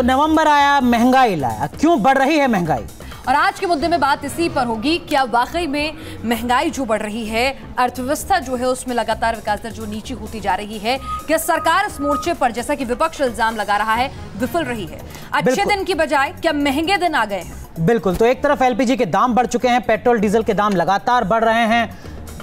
तो नवंबर आया, महंगाई लाया। क्यों बढ़ रही है महंगाई? और आज के मुद्दे में बात इसी पर होगी। क्या वाकई में महंगाई जो बढ़ रही है, अर्थव्यवस्था जो है उसमें लगातार विकास दर जो नीचे होती जा रही है, क्या सरकार इस मोर्चे पर, जैसा कि विपक्ष इल्जाम लगा रहा है, विफल रही है? अच्छे दिन की बजाय क्या महंगे दिन आ गए हैं? बिल्कुल। तो एक तरफ एलपीजी के दाम बढ़ चुके हैं, पेट्रोल डीजल के दाम लगातार बढ़ रहे हैं,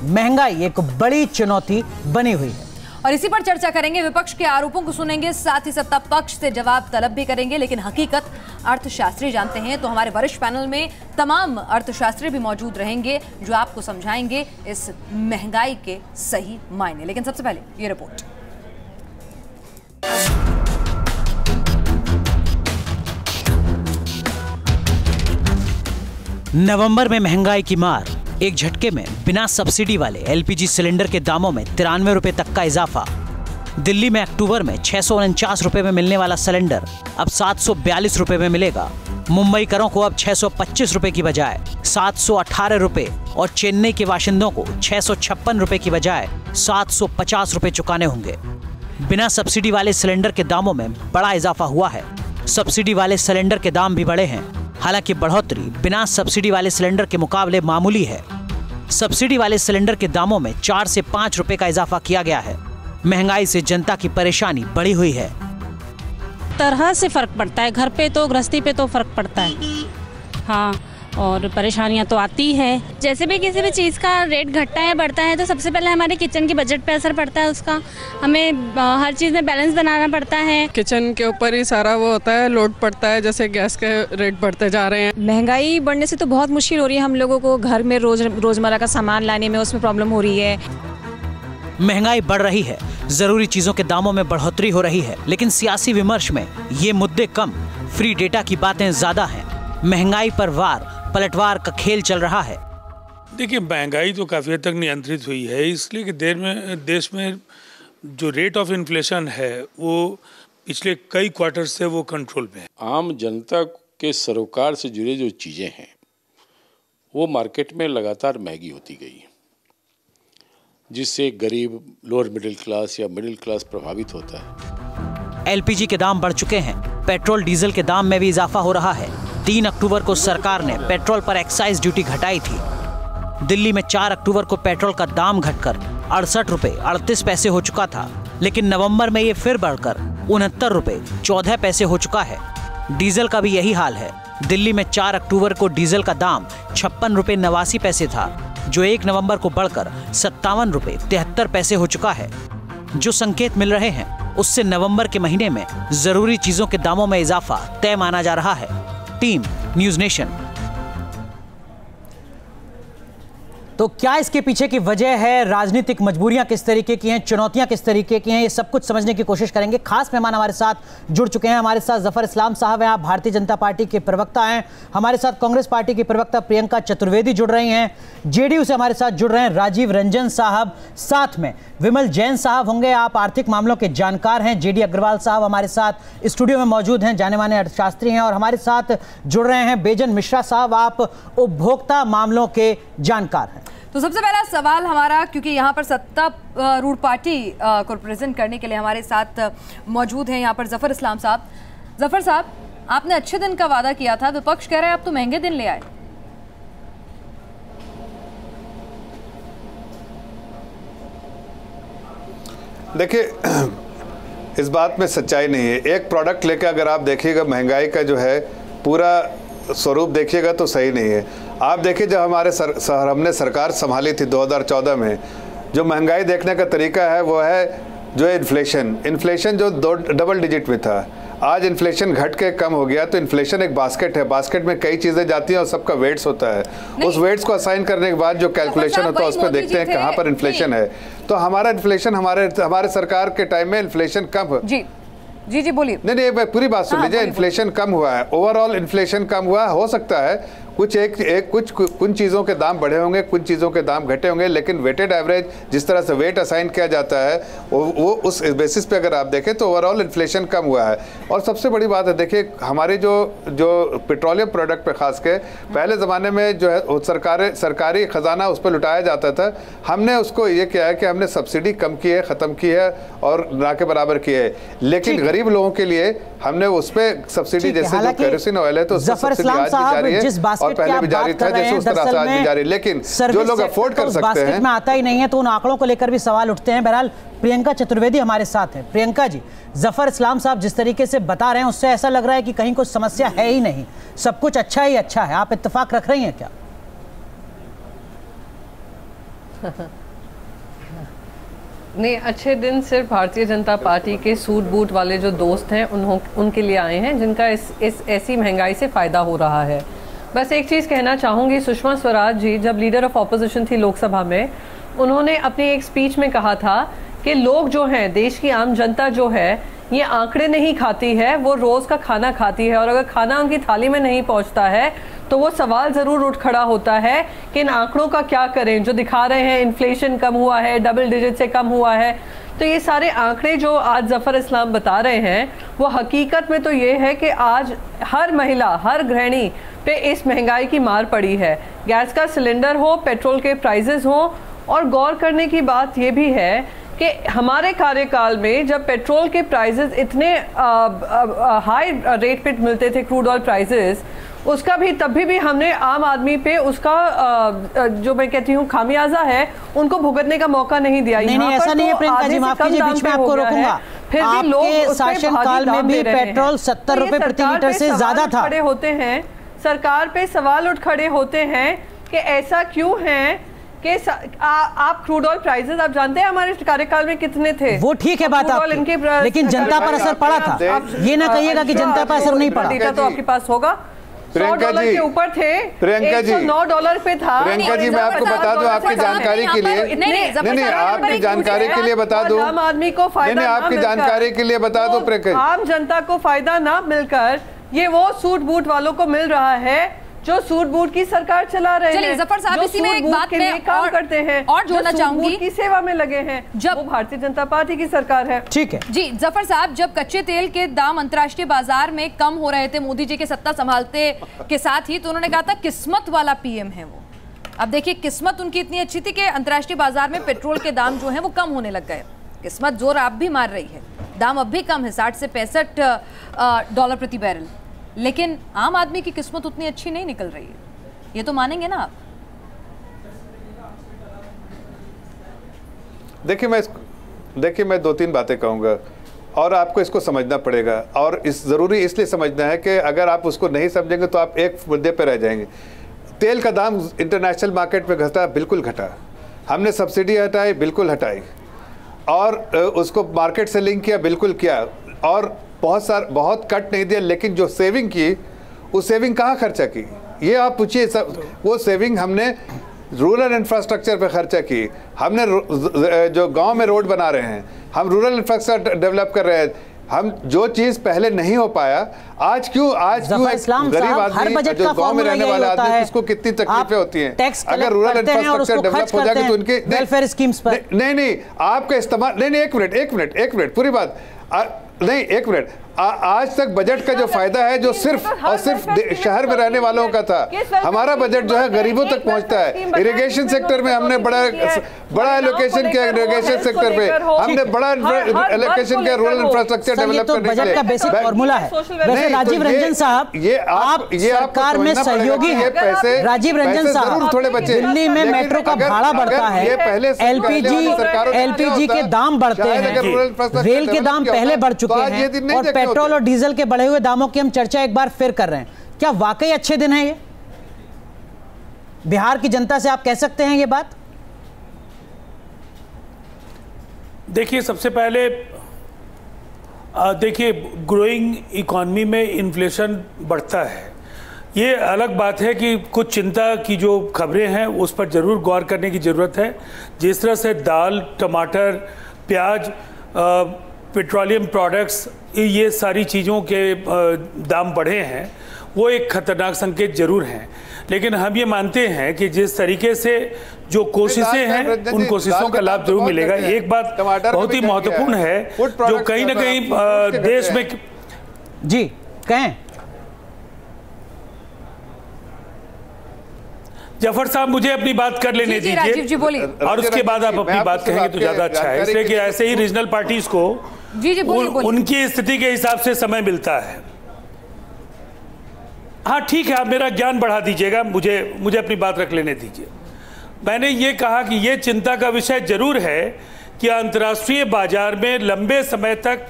महंगाई एक बड़ी चुनौती बनी हुई है। और इसी पर चर्चा करेंगे, विपक्ष के आरोपों को सुनेंगे, साथ ही सत्ता पक्ष से जवाब तलब भी करेंगे। लेकिन हकीकत अर्थशास्त्री जानते हैं, तो हमारे वरिष्ठ पैनल में तमाम अर्थशास्त्री भी मौजूद रहेंगे जो आपको समझाएंगे इस महंगाई के सही मायने। लेकिन सबसे पहले ये रिपोर्ट। नवंबर में महंगाई की मार, एक झटके में बिना सब्सिडी वाले एलपीजी सिलेंडर के दामों में 93 रुपए तक का इजाफा। दिल्ली में अक्टूबर में 649 रुपए में मिलने वाला सिलेंडर अब 742 रुपए में मिलेगा। मुंबई करों को अब 625 रुपए की बजाय 718 रुपए और चेन्नई के बाशिंदों को 656 रुपए की बजाय 750 रुपए चुकाने होंगे। बिना सब्सिडी वाले सिलेंडर के दामों में बड़ा इजाफा हुआ है। सब्सिडी वाले सिलेंडर के दाम भी बढ़े हैं। हालांकि बढ़ोतरी बिना सब्सिडी वाले सिलेंडर के मुकाबले मामूली है। सब्सिडी वाले सिलेंडर के दामों में 4 से 5 रुपए का इजाफा किया गया है। महंगाई से जनता की परेशानी बढ़ी हुई है। तरह से फर्क पड़ता है, घर पे तो, गृहस्थी पे तो फर्क पड़ता है। हाँ, और परेशानियां तो आती है। जैसे भी किसी भी चीज़ का रेट घटता है, बढ़ता है, तो सबसे पहले हमारे किचन के बजट पे असर पड़ता है उसका। हमें हर चीज़ में बैलेंस बनाना पड़ता है। किचन के ऊपर ही सारा वो होता है, लोड पड़ता है, जैसे गैस के रेट बढ़ते जा रहे हैं। महंगाई बढ़ने से तो बहुत मुश्किल हो रही है हम लोगों को, घर में रोजमर्रा का सामान लाने में उसमें प्रॉब्लम हो रही है। महंगाई बढ़ रही है, जरूरी चीजों के दामों में बढ़ोतरी हो रही है, लेकिन सियासी विमर्श में ये मुद्दे कम, फ्री डेटा की बातें ज्यादा हैं। महंगाई पर वार पलटवार का खेल चल रहा है। देखिए, महंगाई तो काफ़ी हद तक नियंत्रित हुई है, इसलिए कि देश में जो रेट ऑफ इन्फ्लेशन है वो पिछले कई क्वार्टर से वो कंट्रोल में है। आम जनता के सरोकार से जुड़े जो चीज़ें हैं वो मार्केट में लगातार महंगी होती गई, जिससे गरीब, लोअर मिडिल क्लास या मिडिल क्लास प्रभावित होता है। एलपीजी के दाम बढ़ चुके हैं, पेट्रोल डीजल के दाम में भी इजाफा हो रहा है। 3 अक्टूबर को सरकार ने पेट्रोल पर एक्साइज ड्यूटी घटाई थी। दिल्ली में 4 अक्टूबर को पेट्रोल का दाम घटकर 68 रुपए 38 पैसे हो चुका था, लेकिन नवंबर में ये फिर बढ़कर 69 रुपए 14 पैसे हो चुका है। डीजल का भी यही हाल है। दिल्ली में 4 अक्टूबर को डीजल का दाम 56 रुपए 89 पैसे था, जो 1 नवंबर को बढ़कर 57 रुपए 73 पैसे हो चुका है। जो संकेत मिल रहे हैं उससे नवंबर के महीने में जरूरी चीजों के दामों में इजाफा तय माना जा रहा है। Team news nation. तो क्या इसके पीछे की वजह है, राजनीतिक मजबूरियां किस तरीके की हैं, चुनौतियां किस तरीके की हैं, ये सब कुछ समझने की कोशिश करेंगे। खास मेहमान हमारे साथ जुड़ चुके हैं। हमारे साथ जफर इस्लाम साहब हैं, आप भारतीय जनता पार्टी के प्रवक्ता हैं। हमारे साथ कांग्रेस पार्टी की प्रवक्ता प्रियंका चतुर्वेदी जुड़ रही हैं। जेडीयू से हमारे साथ जुड़ रहे हैं राजीव रंजन साहब, साथ में विमल जैन साहब होंगे, आप आर्थिक मामलों के जानकार हैं। जेडी अग्रवाल साहब हमारे साथ स्टूडियो में मौजूद हैं, जाने माने अर्थशास्त्री हैं। और हमारे साथ जुड़ रहे हैं बेजन मिश्रा साहब, आप उपभोक्ता मामलों के जानकार हैं। तो सबसे पहला सवाल हमारा, क्योंकि यहाँ पर सत्तारूढ़ पार्टी को रिप्रेजेंट करने के लिए हमारे साथ मौजूद हैं यहाँ पर जफर इस्लाम साहब। जफर साहब, आपने अच्छे दिन का वादा किया था, विपक्ष कह रहा है आप तो महंगे दिन ले आए। देखिए, इस बात में सच्चाई नहीं है। एक प्रोडक्ट लेकर अगर आप देखिएगा महंगाई का जो है पूरा स्वरूप देखिएगा तो सही नहीं है। आप देखिए, जब हमने सरकार संभाली थी 2014 में, जो महंगाई देखने का तरीका है वो है जो है इन्फ्लेशन जो डबल डिजिट में था। आज इन्फ्लेशन घट के कम हो गया। तो इन्फ्लेशन एक बास्केट है, बास्केट में कई चीज़ें जाती हैं और सबका वेट्स होता है। उस वेट्स को असाइन करने के बाद जो कैलकुलेशन होता है उस पर देखते हैं कहाँ पर इन्फ्लेशन है। तो हमारा इन्फ्लेशन हमारे सरकार के टाइम में इन्फ्लेशन कम जी बोलिए। नहीं, पूरी बात सुन लीजिए। इन्फ्लेशन कम हुआ है, ओवरऑल इन्फ्लेशन कम हुआ है। हो सकता है कुछ चीज़ों के दाम बढ़े होंगे, कुछ चीज़ों के दाम घटे होंगे, लेकिन वेटेड एवरेज जिस तरह से वेट असाइन किया जाता है वो उस बेसिस पे अगर आप देखें तो ओवरऑल इन्फ्लेशन कम हुआ है। और सबसे बड़ी बात है, देखिए हमारे जो पेट्रोलियम प्रोडक्ट पे खास के पहले ज़माने में जो है सरकारी ख़जाना उस पर लुटाया जाता था, हमने उसको ये किया है कि हमने सब्सिडी कम की है, ख़त्म की है और ना के बराबर की है, लेकिन गरीब लोगों के लिए हमने उस पर सब्सिडी, जैसे जो केरोसिन ऑयल है तो सब्सिडी आज भी जारी है और पहले भी जारी था, जैसे उस तरह से आज भी जारी, लेकिन जो लोग अफोर्ड कर सकते हैं में आता ही नहीं है, तो उन आंकड़ों को लेकर भी सवाल उठते हैं। बहरहाल प्रियंका चतुर्वेदी हमारे साथ हैं। प्रियंका जी, जफर इस्लाम साहब जिस तरीके से बता रहे हैं उससे ऐसा लग रहा है कि कहीं कुछ समस्या है ही नहीं, सब कुछ अच्छा ही अच्छा है। आप इत्तेफाक रख रही हैं क्या? नहीं, अच्छे दिन सिर्फ भारतीय जनता पार्टी के सूट बूट वाले जो दोस्त हैं उनके लिए आए हैं, जिनका इस ऐसी महंगाई से फ़ायदा हो रहा है। बस एक चीज़ कहना चाहूँगी, सुषमा स्वराज जी जब लीडर ऑफ ऑपोजिशन थी लोकसभा में, उन्होंने अपनी एक स्पीच में कहा था कि लोग जो हैं, देश की आम जनता जो है, ये आंकड़े नहीं खाती है, वो रोज़ का खाना खाती है, और अगर खाना उनकी थाली में नहीं पहुंचता है तो वो सवाल ज़रूर उठ खड़ा होता है कि इन आंकड़ों का क्या करें जो दिखा रहे हैं इन्फ्लेशन कम हुआ है, डबल डिजिट से कम हुआ है। तो ये सारे आंकड़े जो आज जफ़र इस्लाम बता रहे हैं वो हकीकत में तो ये है कि आज हर महिला, हर गृहिणी पे इस महंगाई की मार पड़ी है। गैस का सिलेंडर हो, पेट्रोल के प्राइजेस हो, और गौर करने की बात ये भी है कि हमारे कार्यकाल में जब पेट्रोल के प्राइजेस इतने हाई रेट पे मिलते थे, क्रूड ऑयल प्राइजेस, उसका भी तब भी हमने आम आदमी पे उसका जो मैं कहती हूँ खामियाजा है उनको भुगतने का मौका नहीं दिया। नहीं, ऐसा नहीं है प्रियंका जी, माफ कीजिए, बीच में आपको रोकूंगा। फिर भी लोग शासनकाल में भी पेट्रोल 70 रुपए प्रति लीटर से ज्यादा था। खड़े होते हैं, सरकार पे सवाल उठ खड़े होते हैं कि ऐसा क्यों है कि आप क्रूड ऑयल प्राइसेस आप जानते हैं हमारे कार्यकाल में कितने थे? वो ठीक है बात आपकी, लेकिन जनता पर असर पड़ा था। ये ना कहिएगा कि जनता पर असर नहीं पड़ा। डेटा तो आपके पास होगा। $100 के ऊपर थे, प्रियंका जी $109 पे था। प्रियंका जी, मैं आपको बता दूं आपकी जानकारी के लिए, नहीं आपकी जानकारी के लिए बता दूं, आम आदमी को फायदा, आपकी जानकारी के लिए बता दूं प्रियंका, आम जनता को फायदा ना मिलकर ये वो सूट बूट वालों को मिल रहा है जो सूट बूट की सरकार चला रहे हैं। चलिए जफर साहब, इसी में एक बात में काम करते हैं और जोड़ना चाहूंगी, की सेवा में लगे हैं, जब वो भारतीय जनता पार्टी की सरकार है। ठीक है जी जफर साहब, जब कच्चे तेल के दाम अंतर्राष्ट्रीय बाजार में कम हो रहे थे मोदी जी के सत्ता संभालते के साथ ही, तो उन्होंने कहा था किस्मत वाला पीएम है वो। अब देखिए, किस्मत उनकी इतनी अच्छी थी कि अंतर्राष्ट्रीय बाजार में पेट्रोल के दाम जो है वो कम होने लग गए। किस्मत जोर आप भी मार रही है, दाम अब भी कम है, 60 से 65 डॉलर प्रति बैरल, लेकिन आम आदमी की किस्मत उतनी अच्छी नहीं निकल रही है, ये तो मानेंगे ना आप? देखिए मैं 2-3 बातें कहूँगा और आपको इसको समझना पड़ेगा, और ज़रूरी इसलिए समझना है कि अगर आप उसको नहीं समझेंगे तो आप एक मुद्दे पर रह जाएंगे। तेल का दाम इंटरनेशनल मार्केट में घटा, बिल्कुल घटा, हमने सब्सिडी हटाई, बिल्कुल हटाई, और उसको मार्केट से लिंक किया, बिल्कुल किया, और बहुत कट नहीं दिया, लेकिन जो सेविंग की, उस सेविंग कहाँ खर्चा की ये आप पूछिए। वो सेविंग हमने रूरल इंफ्रास्ट्रक्चर पे खर्चा की, हमने जो गांव में रोड बना रहे हैं, हम रूरल इंफ्रास्ट्रक्चर डेवलप कर रहे हैं, हम जो चीज़ पहले नहीं हो पाया, आज क्यों गरीब आदमी जो गांव में रहने वाला आदमी उसको कितनी तकलीफें होती हैं। अगर रूरल इंफ्रास्ट्रक्चर डेवलप हो जाएगी तो उनके वेलफेयर स्कीम्स पर नहीं आपका इस्तेमाल नहीं, एक मिनट पूरी बात नहीं, एक मिनट। आज तक बजट का जो फायदा है जो सिर्फ और सिर्फ शहर में रहने वालों का था, हमारा बजट जो है गरीबों तक पहुंचता है। इरिगेशन सेक्टर में हमने बड़ा एलोकेशन किया, इरिगेशन सेक्टर पे हमने बड़ा एलोकेशन किया रूरल इंफ्रास्ट्रक्चर डेवलप करने के लिए। का बेसिक फॉर्मूला है। वैसे राजीव रंजन साहब, आप सरकार में सहयोगी हैं। राजीव रंजन साहब, थोड़े बच्चे दिल्ली में मेट्रो का भाड़ा बढ़ता है, एलपीजी के दाम बढ़ते हैं, रेल के दाम पहले बढ़ चुके हैं, और पेट्रोल और डीजल के बढ़े हुए दामों की हम चर्चा एक बार फिर कर रहे हैं। क्या वाकई अच्छे दिन है ये? बिहार की जनता से आप कह सकते हैं ये बात? देखिए, सबसे पहले देखिए, ग्रोइंग इकॉनमी में इन्फ्लेशन बढ़ता है, ये अलग बात है कि कुछ चिंता की जो खबरें हैं उस पर ज़रूर गौर करने की ज़रूरत है। जिस तरह से दाल, टमाटर, प्याज, पेट्रोलियम प्रोडक्ट्स, ये सारी चीज़ों के दाम बढ़े हैं, वो एक खतरनाक संकेत जरूर हैं। लेकिन हम ये मानते हैं कि जिस तरीके से जो कोशिशें हैं उन कोशिशों का लाभ जरूर मिलेगा। एक बात बहुत ही महत्वपूर्ण है जो कहीं ना कहीं देश में। जी कहें जफर साहब, मुझे अपनी बात कर लेने दीजिए। राजीव जी बोलिए, और उसके बाद आप अपनी बात कहेंगे तो ज्यादा अच्छा है, इसलिए कि ऐसे ही रीजनल पार्टीज को उनकी स्थिति के हिसाब से समय मिलता है। हाँ ठीक है, आप मेरा ज्ञान बढ़ा दीजिएगा, मुझे अपनी बात रख लेने दीजिए। मैंने ये कहा कि ये चिंता का विषय जरूर है कि अंतर्राष्ट्रीय बाजार में लंबे समय तक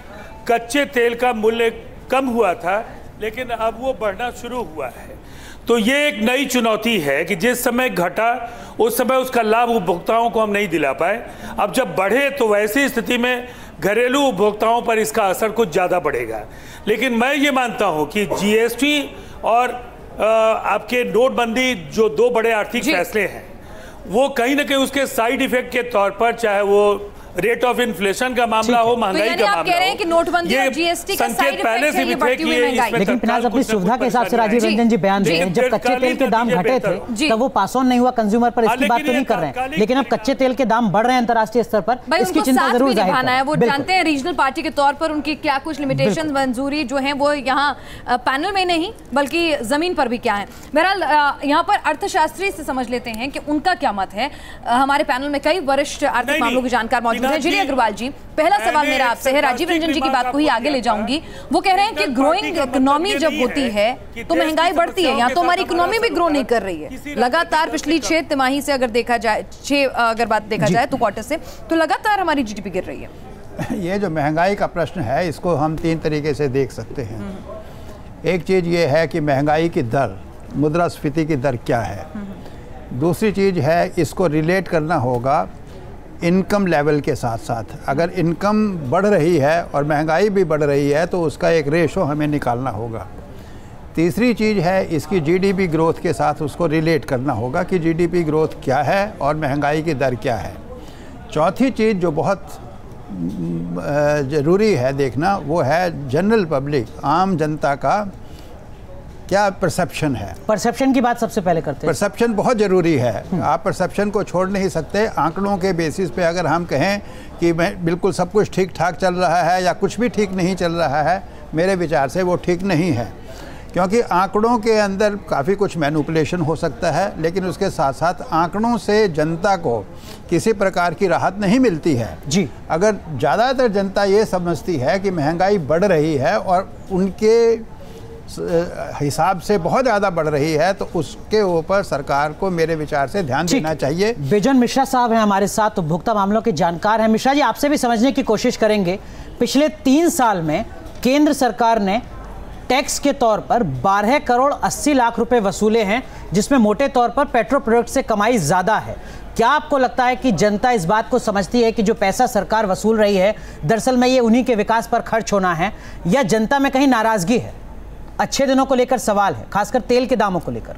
कच्चे तेल का मूल्य कम हुआ था, लेकिन अब वो बढ़ना शुरू हुआ है। तो ये एक नई चुनौती है कि जिस समय घटा उस समय उसका लाभ उपभोक्ताओं को हम नहीं दिला पाए। अब जब बढ़े तो वैसी स्थिति में घरेलू उपभोक्ताओं पर इसका असर कुछ ज़्यादा बढ़ेगा। लेकिन मैं ये मानता हूँ कि जीएसटी और आपके नोटबंदी जो दो बड़े आर्थिक फैसले हैं, वो कहीं ना कहीं उसके साइड इफेक्ट के तौर पर, चाहे वो रेट ऑफ इन्फ्लेशन का मामला हो, महंगाई का मामला हो, कि नोटबंदी और जीएसटी का साइड पहले से भी थे कि लेकिन फिलहाल अपनी सुविधा के हिसाब से राजीव रंजन जी बयान दे रहे हैं, जब कच्चे तेल के दाम घटे थे तब वो पास ऑन नहीं हुआ कंज्यूमर पर, इसकी बात तो नहीं कर रहे हैं। लेकिन अब कच्चे तेल के दाम बढ़ रहे हैं अंतर्राष्ट्रीय स्तर पर, इसकी चिंता जरूर जाहिर है। वो जानते हैं रीजनल पार्टी के तौर पर उनकी क्या कुछ लिमिटेशन मंजूरी जो है वो यहाँ पैनल में नहीं बल्कि जमीन पर भी क्या है। बहरहाल यहाँ पर अर्थशास्त्री से समझ लेते हैं कि उनका क्या मत है। हमारे पैनल में कई वरिष्ठ आर्थिक मामलों के जानकार मौजूद हैं। जिली अग्रवाल जी, पहला सवाल मेरा आपसे है, राजीव रंजन जी की बात को ही आगे ले जाऊंगी। वो कह रहे हैं कि ग्रोइंग इकोनॉमी जब होती है तो महंगाई बढ़ती है। यहाँ तो हमारी इकोनॉमी भी ग्रो नहीं कर रही है लगातार, पिछली 6 तिमाही से अगर देखा जाए, अगर बात देखा जाए तो क्वार्टर से, तो लगातार हमारी जीडीपी गिर रही है। ये जो महंगाई का प्रश्न है इसको हम 3 तरीके से देख सकते हैं। एक चीज़ ये है कि महंगाई की दर, मुद्रास्फीति की दर क्या है। दूसरी चीज़ है इसको रिलेट करना होगा इनकम लेवल के साथ साथ। अगर इनकम बढ़ रही है और महंगाई भी बढ़ रही है तो उसका एक रेशो हमें निकालना होगा। तीसरी चीज़ है इसकी जीडीपी ग्रोथ के साथ उसको रिलेट करना होगा कि जीडीपी ग्रोथ क्या है और महंगाई की दर क्या है। चौथी चीज़ जो बहुत ज़रूरी है देखना वो है जनरल पब्लिक, आम जनता का क्या परसेप्शन है। परसेप्शन की बात सबसे पहले करते हैं। परसेप्शन बहुत ज़रूरी है, आप परसेप्शन को छोड़ नहीं सकते। आंकड़ों के बेसिस पे अगर हम कहें कि बिल्कुल सब कुछ ठीक ठाक चल रहा है या कुछ भी ठीक नहीं चल रहा है, मेरे विचार से वो ठीक नहीं है, क्योंकि आंकड़ों के अंदर काफ़ी कुछ मैनिपुलेशन हो सकता है, लेकिन उसके साथ साथ आंकड़ों से जनता को किसी प्रकार की राहत नहीं मिलती है जी। अगर ज़्यादातर जनता ये समझती है कि महंगाई बढ़ रही है और उनके हिसाब से बहुत ज़्यादा बढ़ रही है, तो उसके ऊपर सरकार को मेरे विचार से ध्यान देना चाहिए। बिजन मिश्रा साहब हैं हमारे साथ, उपभोक्ता मामलों के जानकार हैं। मिश्रा जी, आपसे भी समझने की कोशिश करेंगे, पिछले 3 साल में केंद्र सरकार ने टैक्स के तौर पर 12 करोड़ 80 लाख रुपए वसूले हैं, जिसमें मोटे तौर पर पेट्रो प्रोडक्ट से कमाई ज़्यादा है। क्या आपको लगता है कि जनता इस बात को समझती है कि जो पैसा सरकार वसूल रही है दरअसल में ये उन्हीं के विकास पर खर्च होना है, या जनता में कहीं नाराज़गी है? अच्छे दिनों को लेकर सवाल है, खासकर तेल के दामों को लेकर।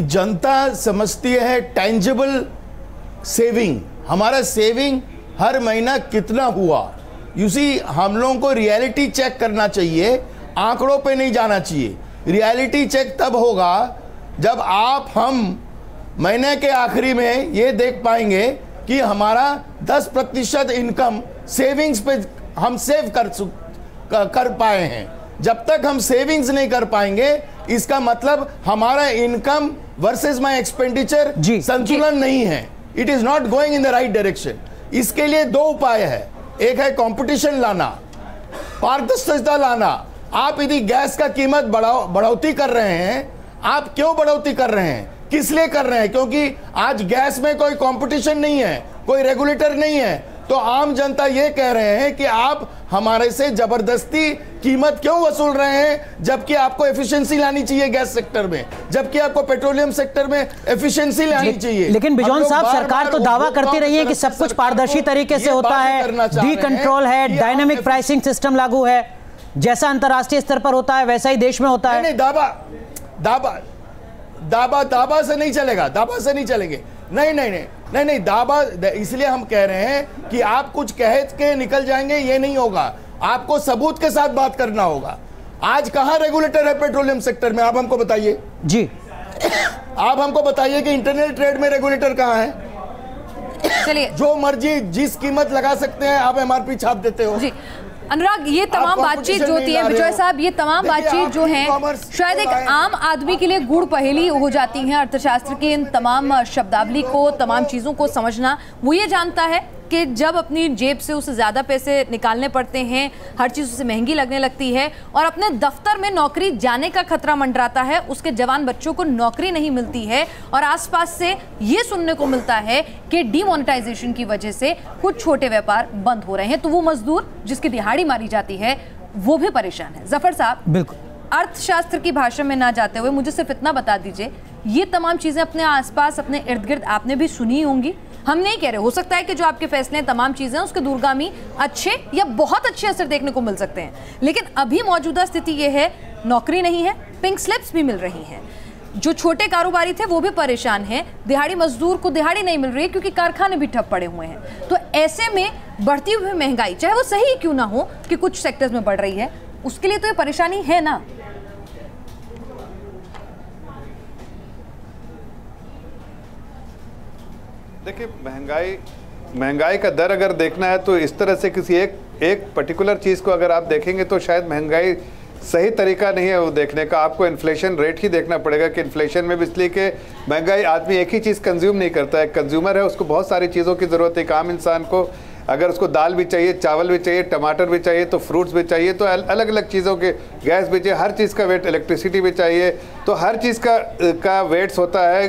जनता समझती है टेंजिबल सेविंग, हमारा सेविंग हर महीना कितना हुआ। हम लोगों को रियलिटी चेक करना चाहिए, आंकड़ों पे नहीं जाना चाहिए। रियलिटी चेक तब होगा जब हम महीने के आखिरी में ये देख पाएंगे कि हमारा 10% इनकम सेविंग्स पे हम सेव कर पाए हैं। जब तक हम सेविंग्स नहीं कर पाएंगे, इसका मतलब हमारा इनकम वर्सेस माय एक्सपेंडिचर संतुलन नहीं है। It is not going in the right direction. इसके लिए 2 उपाय है, एक है कंपटीशन लाना, पारदर्शिता लाना। आप यदि गैस का कीमत बढ़ोतरी कर रहे हैं, आप क्यों बढ़ोतरी कर रहे हैं, किस लिए कर रहे हैं? क्योंकि आज गैस में कोई कंपटीशन नहीं है, कोई रेगुलेटर नहीं है। तो आम जनता ये कह रहे हैं कि आप हमारे से जबरदस्ती कीमत क्यों वसूल रहे हैं, जबकि आपको एफिशिएंसी लानी चाहिए गैस सेक्टर में, जबकि आपको पेट्रोलियम सेक्टर में एफिशिएंसी लानी चाहिए। लेकिन बिजॉन साहब, सरकार तो दावा करती रही है कि सब कुछ पारदर्शी तरीके से होता है, डी कंट्रोल है, डायनामिक प्राइसिंग सिस्टम लागू है, जैसा अंतर्राष्ट्रीय स्तर पर होता है वैसा ही देश में होता है। नहीं, दाबा से नहीं चलेगा, दाबा से नहीं चलेंगे। नहीं नहीं नहीं नहीं नहीं, दाबा, इसलिए हम कह रहे हैं कि आप कुछ कह के निकल जाएंगे, ये नहीं होगा। आपको सबूत के साथ बात करना होगा। आज कहां रेगुलेटर है पेट्रोलियम सेक्टर में, आप हमको बताइए जी। आप हमको बताइए कि इंटरनल ट्रेड में रेगुलेटर कहां है? चलिए, जो मर्जी जिस कीमत लगा सकते हैं आप एमआरपी छाप देते हो जी। अनुराग, ये तमाम बातचीत जो होती है विजय साहब, ये तमाम बातचीत जो है शायद एक आम आदमी के लिए गूढ़ पहेली हो जाती है। अर्थशास्त्र की इन तमाम शब्दावली को, तमाम चीज़ों को समझना, वो ये जानता है कि जब अपनी जेब से उसे ज़्यादा पैसे निकालने पड़ते हैं, हर चीज़ उसे महंगी लगने लगती है और अपने दफ्तर में नौकरी जाने का खतरा मंडराता है, उसके जवान बच्चों को नौकरी नहीं मिलती है और आसपास से ये सुनने को मिलता है कि डीमोनेटाइजेशन की वजह से कुछ छोटे व्यापार बंद हो रहे हैं, तो वो मजदूर जिसकी दिहाड़ी मारी जाती है वो भी परेशान है। जफर साहब, बिल्कुल अर्थशास्त्र की भाषा में ना जाते हुए मुझे सिर्फ इतना बता दीजिए, ये तमाम चीज़ें अपने आसपास, अपने इर्द गिर्द आपने भी सुनी होंगी। हम नहीं कह रहे, हो सकता है कि जो आपके फैसले हैं, तमाम चीज़ें, उसके दूरगामी अच्छे या बहुत अच्छे असर देखने को मिल सकते हैं, लेकिन अभी मौजूदा स्थिति ये है, नौकरी नहीं है, पिंक स्लिप्स भी मिल रही हैं, जो छोटे कारोबारी थे वो भी परेशान हैं, दिहाड़ी मजदूर को दिहाड़ी नहीं मिल रही है क्योंकि कारखाने भी ठप पड़े हुए हैं। तो ऐसे में बढ़ती हुई महंगाई, चाहे वो सही क्यों ना हो कि कुछ सेक्टर्स में बढ़ रही है, उसके लिए तो ये परेशानी है ना। देखिए, महंगाई का दर अगर देखना है तो इस तरह से किसी एक पर्टिकुलर चीज़ को अगर आप देखेंगे तो शायद महंगाई सही तरीका नहीं है वो देखने का। आपको इन्फ्लेशन रेट ही देखना पड़ेगा कि इन्फ्लेशन में भी, इसलिए कि महंगाई, आदमी एक ही चीज़ कंज्यूम नहीं करता है, कंज्यूमर है, उसको बहुत सारी चीज़ों की ज़रूरत है। एक आम इंसान को अगर उसको दाल भी चाहिए, चावल भी चाहिए, टमाटर भी चाहिए, तो फ्रूट्स भी चाहिए, तो अलग अलग चीज़ों के, गैस भी चाहिए, हर चीज़ का वेट, इलेक्ट्रिसिटी भी चाहिए, तो हर चीज़ का वेट्स होता है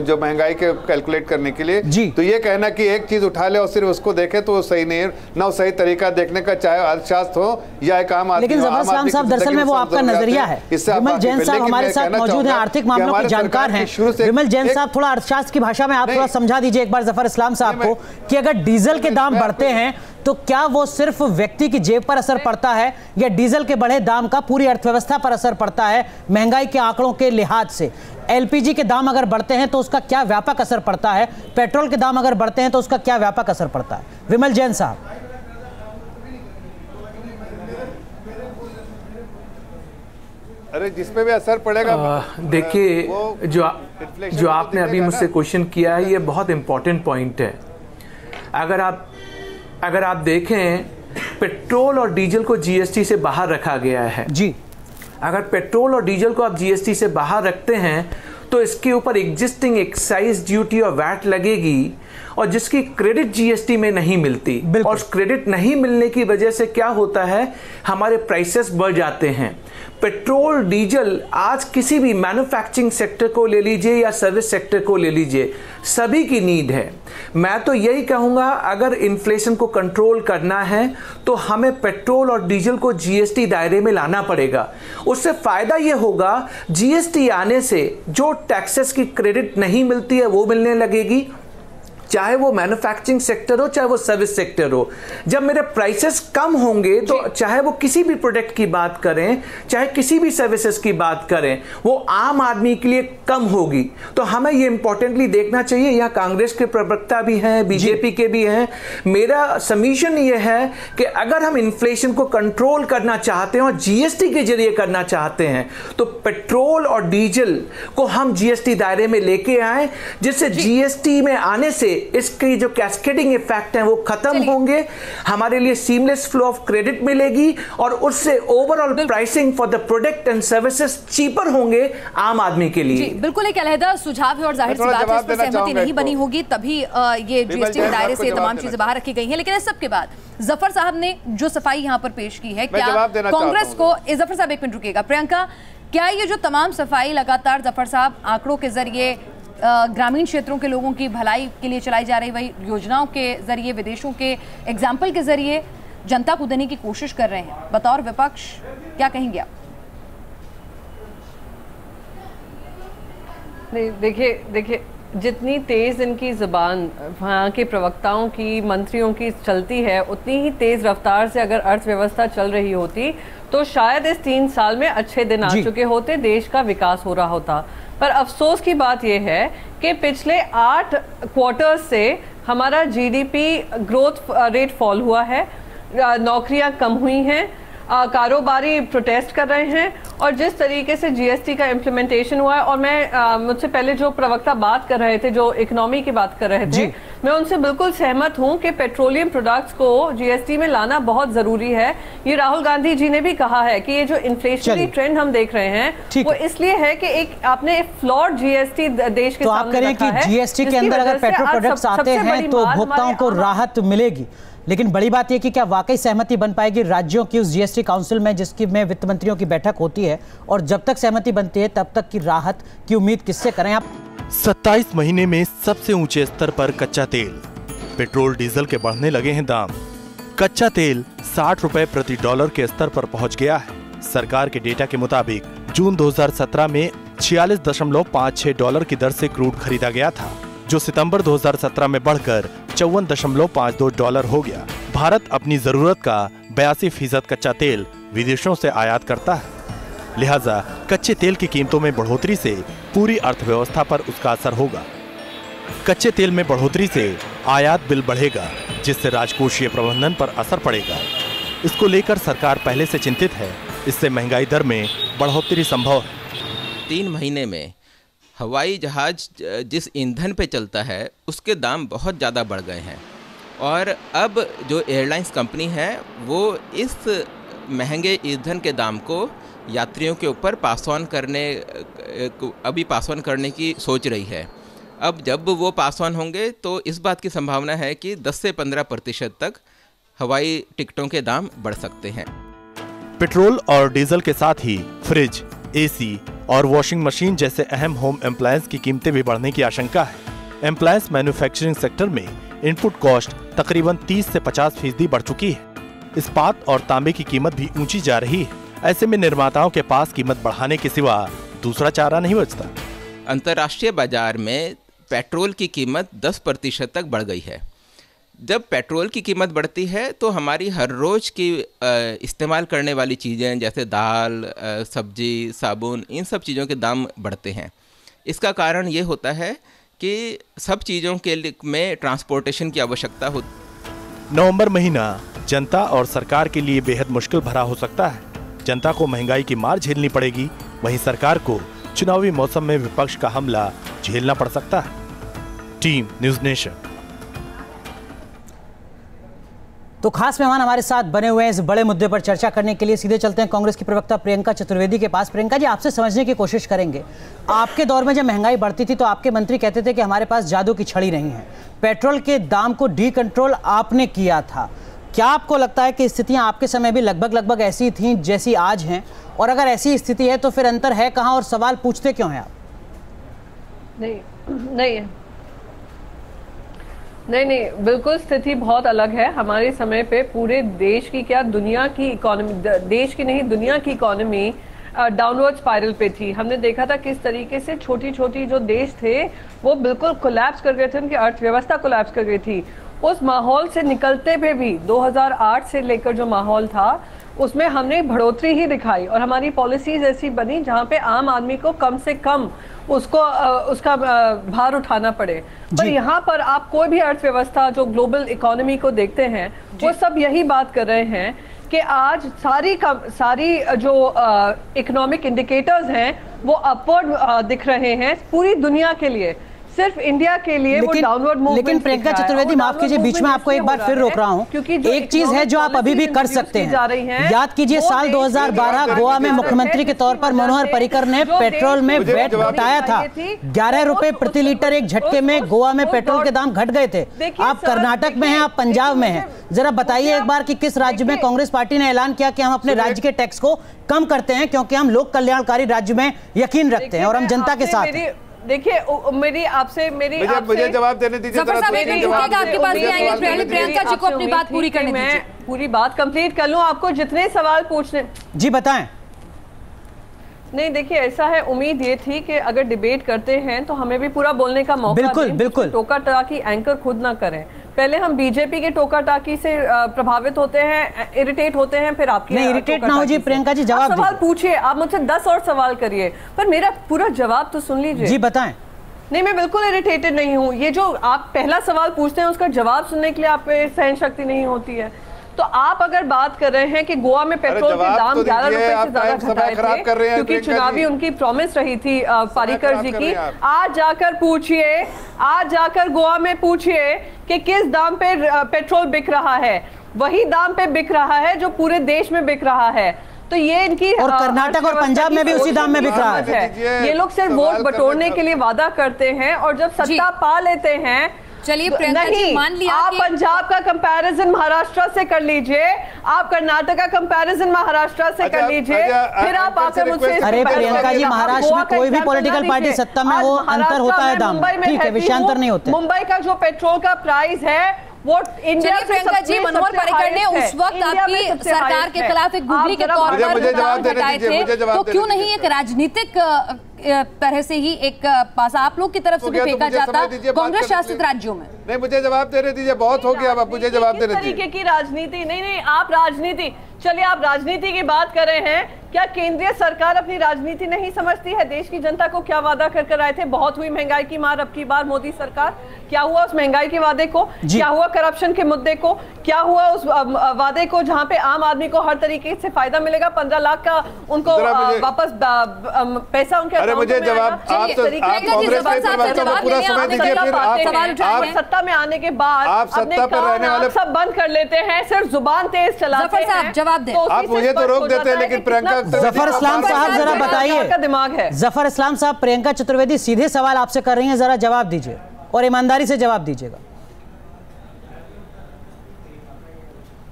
जो महंगाई के कैलकुलेट करने के लिए जी। तो ये कहना कि एक चीज़ उठा ले और सिर्फ उसको देखे तो वो सही नहीं है ना, वो सही तरीका देखने का, चाहे अर्थशास्त्र हो या एक आम आदमी। लेकिन जफर साहब, दरअसल में वो आपका नजरिया है। विमल जैन साहब हमारे साथ मौजूद हैं, आर्थिक मामलों के जानकार हैं। विमल जैन साहब, थोड़ा अर्थशास्त्र की भाषा में आप थोड़ा समझा दीजिए एक बार जफर इस्लाम साहब को कि अगर डीजल के दाम बढ़ते हैं तो क्या वो सिर्फ व्यक्ति की जेब पर असर पड़ता है या डीजल के बढ़े दाम का पूरी अर्थव्यवस्था पर असर पड़ता है? महंगाई के आंकड़ों के लिहाज से एलपीजी के दाम अगर बढ़ते हैं तो उसका क्या व्यापक असर पड़ता है? पेट्रोल के दाम अगर बढ़ते हैं तो उसका क्या व्यापक असर पड़ता है? विमल जैन साहब। अरे जिसपे भी असर पड़ेगा, देखिए जो आपने अभी मुझसे क्वेश्चन किया है ये बहुत इंपॉर्टेंट पॉइंट है। अगर आप देखें, पेट्रोल और डीजल को जीएसटी से बाहर रखा गया है जी। अगर पेट्रोल और डीजल को आप जीएसटी से बाहर रखते हैं तो इसके ऊपर एग्जिस्टिंग एक्साइज ड्यूटी और वैट लगेगी और जिसकी क्रेडिट जीएसटी में नहीं मिलती, और क्रेडिट नहीं मिलने की वजह से क्या होता है, हमारे प्राइसेस बढ़ जाते हैं। पेट्रोल डीजल आज किसी भी मैन्युफैक्चरिंग सेक्टर को ले लीजिए या सर्विस सेक्टर को ले लीजिए, सभी की नीड है। मैं तो यही कहूंगा, अगर इन्फ्लेशन को कंट्रोल करना है तो हमें पेट्रोल और डीजल को जीएसटी दायरे में लाना पड़ेगा। उससे फायदा यह होगा, जीएसटी आने से जो टैक्सेस की क्रेडिट नहीं मिलती है वो मिलने लगेगी, चाहे वो मैन्युफैक्चरिंग सेक्टर हो चाहे वो सर्विस सेक्टर हो। जब मेरे प्राइसेस कम होंगे तो चाहे वो किसी भी प्रोडक्ट की बात करें, चाहे किसी भी सर्विसेज की बात करें, वो आम आदमी के लिए कम होगी। तो हमें ये इंपॉर्टेंटली देखना चाहिए। यहाँ कांग्रेस के प्रवक्ता भी हैं, बीजेपी के भी हैं। मेरा समीशन ये है कि अगर हम इन्फ्लेशन को कंट्रोल करना चाहते हैं और जीएसटी के जरिए करना चाहते हैं तो पेट्रोल और डीजल को हम जीएसटी दायरे में लेके आए, जिससे जीएसटी में आने से इसकी जो कैस्केडिंग इफेक्ट है वो खत्म होंगे, हमारे लिए सीमलेस फ्लो ऑफ क्रेडिट मिलेगी और उससे overall pricing for the product and services cheaper होंगे आम आदमी के लिए। बिल्कुल एक अलहदा सुझाव है और जाहिर सी बात है, इस पर सहमति नहीं बनी होगी तभी ये जीएसटी के दायरे से तमाम चीजें बाहर रखी गई हैं। लेकिन इस सब के बाद जफर साहब ने जो सफाई यहाँ पर पेश की है, क्या कांग्रेस को, जफर साहब एक मिनट रुकिएगा, प्रियंका, क्या ये जो तमाम सफाई लगातार जफर साहब आंकड़ों के जरिए ग्रामीण क्षेत्रों के लोगों की भलाई के लिए चलाई जा रही वही योजनाओं के जरिए, विदेशों के एग्जाम्पल के जरिए जनता को देने की कोशिश कर रहे हैं, बतौर विपक्ष क्या कहेंगे आप? नहीं, देखिए जितनी तेज इनकी जुबान वहाँ के प्रवक्ताओं की, मंत्रियों की चलती है, उतनी ही तेज रफ्तार से अगर अर्थव्यवस्था चल रही होती तो शायद इस 3 साल में अच्छे दिन आ चुके होते, देश का विकास हो रहा होता। पर अफसोस की बात यह है कि पिछले 8 क्वार्टर्स से हमारा जीडीपी ग्रोथ रेट फॉल हुआ है, नौकरियां कम हुई हैं, कारोबारी प्रोटेस्ट कर रहे हैं, और जिस तरीके से जीएसटी का इम्प्लीमेंटेशन हुआ है, और मैं मुझसे पहले जो प्रवक्ता बात कर रहे थे, जो इकोनॉमी की बात कर रहे थे, मैं उनसे बिल्कुल सहमत हूं कि पेट्रोलियम प्रोडक्ट्स को जीएसटी में लाना बहुत जरूरी है। ये राहुल गांधी जी ने भी कहा है कि ये जो इन्फ्लेशनरी ट्रेंड हम देख रहे हैं वो इसलिए है कि एक आपने फ्लॉड जीएसटी देश के सामने रखा है। जीएसटी के अंदर अगर पेट्रोल प्रोडक्ट्स आते हैं तो उपभोक्ताओं को राहत मिलेगी, लेकिन बड़ी बात यह कि क्या वाकई सहमति बन पाएगी राज्यों की उस जीएसटी काउंसिल में जिसकी में वित्त मंत्रियों की बैठक होती है, और जब तक सहमति बनती है तब तक की राहत की उम्मीद किससे करें आप? 27 महीने में सबसे ऊंचे स्तर पर कच्चा तेल, पेट्रोल डीजल के बढ़ने लगे हैं दाम। कच्चा तेल 60 रुपए प्रति डॉलर के स्तर पर पहुंच गया है। सरकार के डेटा के मुताबिक जून 2017 में 46.56 डॉलर की दर से क्रूड खरीदा गया था, जो सितंबर 2017 में बढ़कर 54.52 डॉलर हो गया। भारत अपनी जरूरत का 82% कच्चा तेल विदेशों से आयात करता है, लिहाजा कच्चे तेल की कीमतों में बढ़ोतरी से पूरी अर्थव्यवस्था पर उसका असर होगा। कच्चे तेल में बढ़ोतरी से आयात बिल बढ़ेगा, जिससे राजकोषीय प्रबंधन पर असर पड़ेगा। इसको लेकर सरकार पहले से चिंतित है। इससे महंगाई दर में बढ़ोतरी संभव है। 3 महीने में हवाई जहाज जिस ईंधन पे चलता है उसके दाम बहुत ज़्यादा बढ़ गए हैं, और अब जो एयरलाइंस कंपनी है वो इस महंगे ईंधन के दाम को यात्रियों के ऊपर पास ऑन करने की सोच रही है। अब जब वो पास ऑन होंगे तो इस बात की संभावना है कि 10 से 15% तक हवाई टिकटों के दाम बढ़ सकते हैं। पेट्रोल और डीजल के साथ ही फ्रिज, एसी और वॉशिंग मशीन जैसे अहम होम अप्लायंस की कीमतें भी बढ़ने की आशंका है। अप्लायंस मैन्युफैक्चरिंग सेक्टर में इनपुट कॉस्ट तकरीबन 30 से 50% बढ़ चुकी है। इस्पात और तांबे की कीमत भी ऊंची जा रही है। ऐसे में निर्माताओं के पास कीमत बढ़ाने के सिवा दूसरा चारा नहीं बचता। अंतर्राष्ट्रीय बाजार में पेट्रोल की कीमत 10% तक बढ़ गई है। जब पेट्रोल की कीमत बढ़ती है तो हमारी हर रोज़ की इस्तेमाल करने वाली चीज़ें जैसे दाल, सब्जी, साबुन, इन सब चीज़ों के दाम बढ़ते हैं। इसका कारण ये होता है कि सब चीज़ों के में ट्रांसपोर्टेशन की आवश्यकता होती। नवंबर महीना जनता और सरकार के लिए बेहद मुश्किल भरा हो सकता है। जनता को महंगाई की मार झेलनी पड़ेगी, वहीं सरकार को चुनावी मौसम में विपक्ष का हमला झेलना पड़ सकता है। Team news nation. तो खास मेहमान हमारे साथ बने हुए हैं इस बड़े मुद्दे पर चर्चा करने के लिए। सीधे चलते हैं कांग्रेस की प्रवक्ता प्रियंका चतुर्वेदी के पास। प्रियंका जी, आपसे समझने की कोशिश करेंगे, आपके दौर में जब महंगाई बढ़ती थी तो आपके मंत्री कहते थे कि हमारे पास जादू की छड़ी नहीं है। पेट्रोल के दाम को डी कंट्रोल आपने किया था। क्या आपको लगता है कि स्थितियां आपके समय भी लगभग ऐसी थीं जैसी आज हैं? और अगर ऐसी स्थिति है तो फिर अंतर है कहां, और सवाल पूछते क्यों हैं आप? नहीं, बिल्कुल स्थिति बहुत अलग है। हमारे समय पे पूरे देश की क्या दुनिया की इकोनॉमी, देश की नहीं दुनिया की इकोनॉमी डाउनवर्ड स्पाइरल पे थी। हमने देखा था किस तरीके से छोटी छोटी जो देश थे वो बिल्कुल कोलैप्स कर गए थे, उनकी अर्थव्यवस्था कोलैप्स कर गई थी। उस माहौल से निकलते पे भी 2008 से लेकर जो माहौल था उसमें हमने बढ़ोतरी ही दिखाई, और हमारी पॉलिसीज ऐसी बनी जहाँ पे आम आदमी को कम से कम उसका भार उठाना पड़े। पर यहाँ पर आप कोई भी अर्थव्यवस्था जो ग्लोबल इकोनॉमी को देखते हैं वो सब यही बात कर रहे हैं कि आज सारी जो इकोनॉमिक इंडिकेटर्स हैं वो अपवर्ड दिख रहे हैं पूरी दुनिया के लिए। सिर्फ इंडिया के लिए वो डाउनवर्ड मूवमेंट। लेकिन प्रियंका चतुर्वेदी, माफ कीजिए, बीच में आपको एक बार फिर रोक रहा हूं। एक चीज है जो आप अभी भी कर सकते हैं। याद कीजिए साल 2012 गोवा में मुख्यमंत्री के तौर पर मनोहर पर्रिकर ने पेट्रोल में वैट घटाया था। 11 रुपए प्रति लीटर एक झटके में गोवा में पेट्रोल के दाम घट गए थे। आप कर्नाटक में हैं, आप पंजाब में हैं, जरा बताइए एक बार कि किस राज्य में कांग्रेस पार्टी ने ऐलान किया कि हम अपने राज्य के टैक्स को कम करते हैं क्योंकि हम लोक कल्याणकारी राज्य में यकीन रखते हैं और हम जनता के साथ हैं। देखिए मुझे जवाब देने दीजिए। आपके पास भी आएंगे, प्रियंका जी को अपनी बात पूरी करने दीजिए। मैं पूरी बात कंप्लीट कर लूं, आपको जितने सवाल पूछने। जी बताएं। नहीं देखिए, ऐसा है, उम्मीद ये थी कि अगर डिबेट करते हैं तो हमें भी पूरा बोलने का मौका बिल्कुल। टोका टाकी एंकर खुद ना करें। पहले हम बीजेपी के टोका टाकी से प्रभावित होते हैं, इरिटेट होते हैं, फिर आपकी नहीं इरिटेट ना हो जी प्रियंका जी, जवाब सवाल पूछिए, आप मुझसे 10 और सवाल करिए, पर मेरा पूरा जवाब तो सुन लीजिए। जी बताएं। नहीं, मैं बिल्कुल इरिटेटेड नहीं हूँ। ये जो आप पहला सवाल पूछते हैं उसका जवाब सुनने के लिए आप पे सहन शक्ति नहीं होती है। तो आप अगर बात कर रहे हैं कि गोवा में पेट्रोल के दाम 11 रुपए से ज्यादा घटाए थे क्योंकि चुनावी उनकी प्रॉमिस रही थी पारीकर जी की, आज जाकर पूछिए, आज जाकर गोवा में पूछिए कि किस दाम पे पेट्रोल बिक रहा है, वही दाम पे बिक रहा है जो पूरे देश में बिक रहा है। तो ये इनकी और कर्नाटक और पंजाब में भी उसी दाम में बिक रहा है। ये लोग सिर्फ वोट बटोरने के लिए वादा करते हैं और जब सत्ता पा लेते हैं, चलिए प्रियंका जी, मान लिया आप पंजाब का कंपैरिजन महाराष्ट्र से कर लीजिए, आप कर्नाटक का कंपैरिजन महाराष्ट्र से कर लीजिए, फिर आप आकर मुझसे। अरे प्रियंका जी, महाराष्ट्र में कोई भी पॉलिटिकल पार्टी सत्ता में हो, अंतर होता है दाम, ठीक है, विषयांतर नहीं होते। मुंबई का जो पेट्रोल का प्राइस है वो इंडिया। प्रियंका जी, मनोहर पर्रिकर ने उस वक्त आपकी सरकार के खिलाफ एक गुगली के तौर पर दाम घटाए थे, तो क्यों नहीं एक राजनीतिक तरह से ही एक पास आप लोग की तरफ से भी फेंका जाता कांग्रेस शासित राज्यों में? नहीं, मुझे जवाब देने दीजिए, बहुत हो गया, अब मुझे जवाब देने दीजिए। तरीके की राजनीति नहीं, आप राजनीति, चलिए आप राजनीति की बात कर रहे हैं, क्या केंद्रीय सरकार अपनी राजनीति नहीं समझती है? देश की जनता को क्या वादा कर कर आए थे? बहुत हुई महंगाई की मार अब की बार मोदी सरकार, क्या हुआ उस महंगाई के वादे को? क्या हुआ करप्शन के मुद्दे को? क्या हुआ उस वादे को जहां पे आम आदमी को हर तरीके से फायदा मिलेगा? 15 लाख का उनको वापस पैसा उनके अरे मुझे जवाब, आप कांग्रेस पूरा समय दीजिए, फिर आप सत्ता में आने के बाद आप सत्ता पर रहने वाले सब बंद कर लेते हैं, सिर्फ जुबान तेज चलाते हैं। जवाब दें। आप मुझे तो रोक देते हैं, लेकिन प्रियंका जफर इस्लाम साहब जरा बताइए, दिमाग है जफर इस्लाम साहब, प्रियंका चतुर्वेदी सीधे सवाल आपसे कर रही हैं, जरा जवाब दीजिए और ईमानदारी से जवाब दीजिएगा।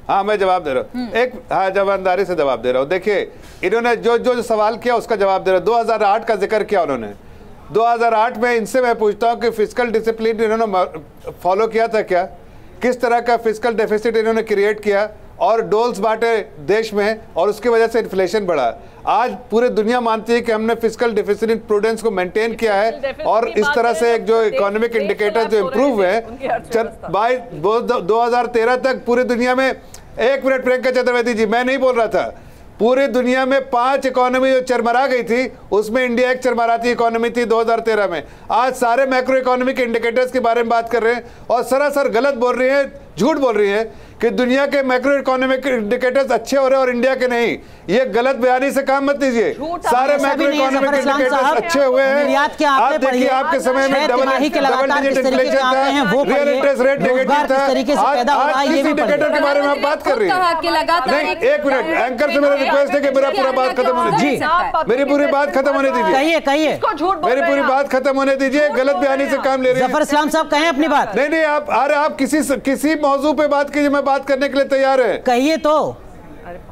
हाँ, मैं जवाब दे रहा हूँ, एक हाँ ईमानदारी से जवाब दे रहा हूँ। देखिए, इन्होंने जो सवाल किया उसका जवाब दे रहा हूँ। 2008 का जिक्र किया उन्होंने, 2008 में इनसे मैं पूछता हूँ कि फिस्कल डिसिप्लिन इन्होंने फॉलो किया था क्या? किस तरह का फिस्कल डेफिसिट इन्होंने क्रिएट किया और डोल्स बांटे देश में, और उसकी वजह से इन्फ्लेशन बढ़ा। आज पूरी दुनिया मानती है कि हमने फिस्कल डेफिसिट प्रूडेंस को मेंटेन किया है, और इस तरह से एक जो इकोनॉमिक इंडिकेटर जो इम्प्रूव है बाय 2013 तक पूरी दुनिया में। एक मिनट प्रियंका चतुर्वेदी जी, मैं नहीं बोल रहा था, पूरी दुनिया में 5 इकोनॉमी जो चरमरा गई थी उसमें इंडिया एक चरमराती इकोनॉमी थी 2013 में। आज सारे मैक्रो इकोनॉमिक इंडिकेटर्स के बारे में बात कर रहे हैं और सरासर गलत बोल रही हैं, झूठ बोल रही है कि दुनिया के मैक्रो इकोनॉमिक इंडिकेटर्स अच्छे हो रहे हैं और इंडिया के नहीं। ये गलत बयानी से काम मत दीजिए, सारे मैक्रो इकोनॉमिक इंडिकेटर्स अच्छे हुए हैं। आप देखिए, आपके समय में डबल डिजिट इन्फ्लेशन था, रियल इंटरेस्ट रेट नेगेटिव था। आज किस इंडिकेटर के बारे में आप बात कर रही हैं? नहीं, एक मिनट, एंकर से मेरा रिक्वेस्ट है कि मेरा पूरा बात खत्म होने दीजिए, मेरी पूरी बात खत्म होने दीजिए, मेरी पूरी बात खत्म होने दीजिए। गलत बयानी से काम ले रही है। जफर इस्लाम साहब कहें अपनी बात। नहीं, आप किसी मौजू पे बात कीजिए, मैं बात करने के लिए तैयार है। कहिए तो।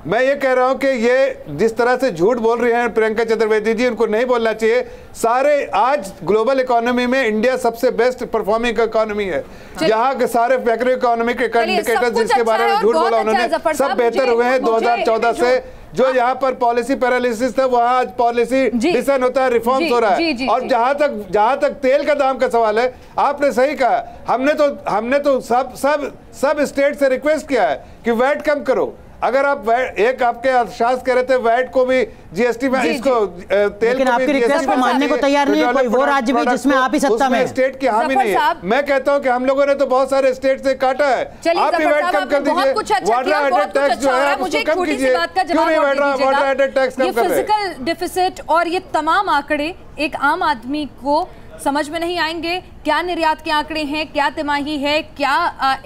मैं ये कह रहा हूं कि ये जिस तरह से झूठ बोल रही हैं प्रियंका चतुर्वेदी जी, उनको नहीं बोलना चाहिए। सारे आज ग्लोबल इकोनॉमी में इंडिया सबसे बेस्ट परफॉर्मिंग इकोनॉमी है। यहाँ के सारे मैक्रो इकोनॉमिक इंडिकेटर्स जिसके बारे में झूठ बोला उन्होंने, सब बेहतर हुए हैं 2014 से। जो यहाँ पर पॉलिसी पैरालिसिस था, वहाँ आज पॉलिसी डिसीजन होता है, रिफॉर्म्स हो रहा है। और जहाँ तक तेल का दाम का सवाल है, आपने सही कहा, हमने तो सब स्टेट से रिक्वेस्ट किया है कि वैट कम करो। अगर आप एक आपके अर्थशास्त्र कह रहे थे वैट को भी जीएसटी में इसको तेल, लेकिन आपकी रिक्वेस्ट को मानने को तैयार नहीं है कोई वो राज्य भी जिसमें आप ही सत्ता में, स्टेट की हामी नहीं है। मैं कहता हूँ कि हम लोगों ने तो बहुत सारे स्टेट से काटा है, आप भी वैट कम कर दीजिए। वाटर एडेड टैक्स जो है उसको कम कीजिए, क्यों नहीं वाटर एडेड टैक्स कम कर रहे हैं? फिजिकल डेफिसिट और ये तमाम आंकड़े एक आम आदमी को समझ में नहीं आएंगे। क्या निर्यात के आंकड़े हैं, क्या तिमाही है, क्या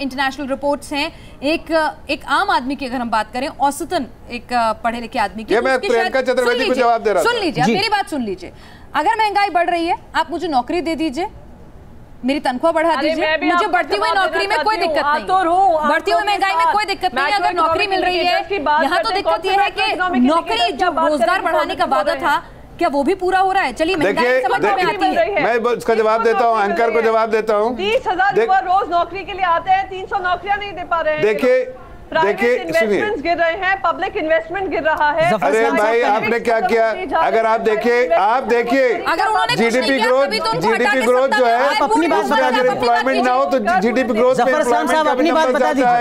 इंटरनेशनल रिपोर्ट्स हैं। एक आम आदमी की अगर हम बात करें, औसतन एक पढ़े लिखे आदमी की, मैं प्रियंका चतुर्वेदी को जवाब दे रहा हूं। सुन लीजिए, मेरी बात सुन लीजिए। अगर महंगाई बढ़ रही है, आप मुझे नौकरी दे दीजिए, मेरी तनख्वाह बढ़ा दीजिए, मुझे बढ़ती हुई नौकरी में कोई दिक्कत नहीं, बढ़ती हुई महंगाई में कोई दिक्कत नहीं। अगर नौकरी मिल रही है, यहाँ तो दिक्कत यह है कि नौकरी जो रोजगार बढ़ाने का वादा था, क्या वो भी पूरा हो रहा है? चलिए महंगाई समझ में आती है। मैं उसका जवाब देता हूँ, एंकर को जवाब देता हूँ। 30,000 युवा रोज नौकरी के लिए आते हैं, 300 नौकरियां नहीं दे पा रहे हैं। देखिए, देखिए सुनिए, गिर रहे हैं, पब्लिक इन्वेस्टमेंट गिर रहा है। अरे भाई आपने क्या किया, अगर आप देखिए जीडीपी ग्रोथ जो है, अगर एम्प्लॉयमेंट ना हो तो जीडीपी ग्रोथ